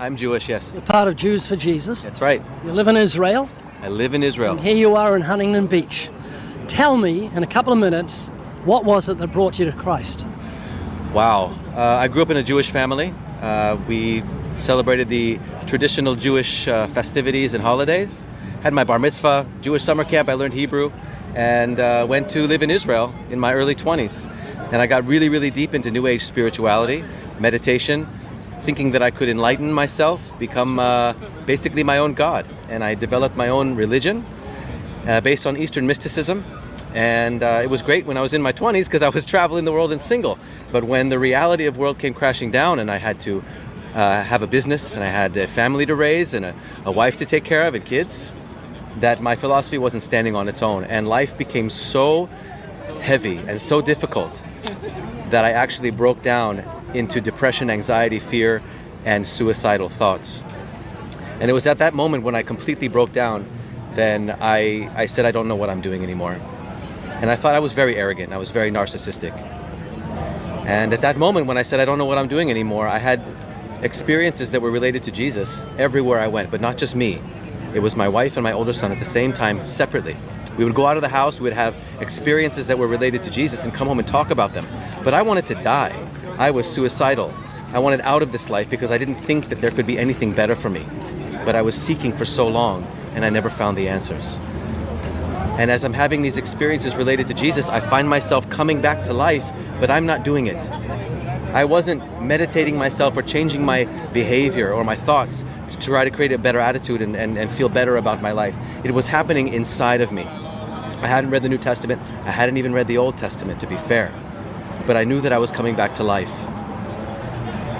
I'm Jewish, yes. You're part of Jews for Jesus. That's right. You live in Israel. I live in Israel. And here you are in Huntington Beach. Tell me, in a couple of minutes, what was it that brought you to Christ? Wow. I grew up in a Jewish family. We celebrated the traditional Jewish festivities and holidays. Had my bar mitzvah, Jewish summer camp. I learned Hebrew and went to live in Israel in my early 20s. And I got really, really deep into New Age spirituality, meditation, thinking that I could enlighten myself, become basically my own God. And I developed my own religion based on Eastern mysticism. And it was great when I was in my 20s because I was traveling the world and single. But when the reality of the world came crashing down and I had to have a business and I had a family to raise and a wife to take care of and kids, that my philosophy wasn't standing on its own. And life became so heavy and so difficult that I actually broke down into depression, anxiety, fear, and suicidal thoughts. And it was at that moment when I completely broke down, then I said, I don't know what I'm doing anymore. And I thought I was very arrogant. I was very narcissistic. And at that moment when I said, I don't know what I'm doing anymore, I had experiences that were related to Jesus everywhere I went, but not just me. It was my wife and my older son at the same time, separately. We would go out of the house, we would have experiences that were related to Jesus and come home and talk about them. But I wanted to die. I was suicidal. I wanted out of this life because I didn't think that there could be anything better for me. But I was seeking for so long and I never found the answers. And as I'm having these experiences related to Jesus, I find myself coming back to life, but I'm not doing it. I wasn't meditating myself or changing my behavior or my thoughts to try to create a better attitude and feel better about my life. It was happening inside of me. I hadn't read the New Testament. I hadn't even read the Old Testament, to be fair. But I knew that I was coming back to life.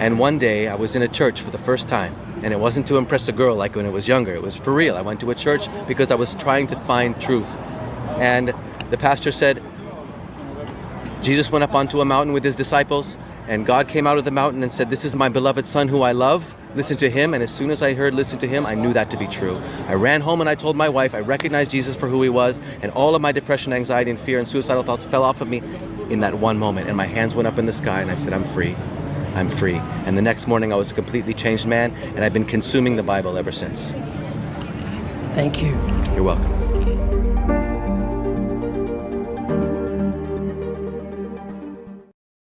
And one day I was in a church for the first time. And it wasn't to impress a girl like when I was younger. It was for real. I went to a church because I was trying to find truth. And the pastor said, Jesus went up onto a mountain with his disciples, and God came out of the mountain and said, this is my beloved son who I love. Listen to him. And as soon as I heard listen to him, I knew that to be true. I ran home and I told my wife, I recognized Jesus for who he was, and all of my depression, anxiety, and fear and suicidal thoughts fell off of me in that one moment. And my hands went up in the sky and I said, I'm free. I'm free. And the next morning I was a completely changed man, and I've been consuming the Bible ever since. Thank you. You're welcome.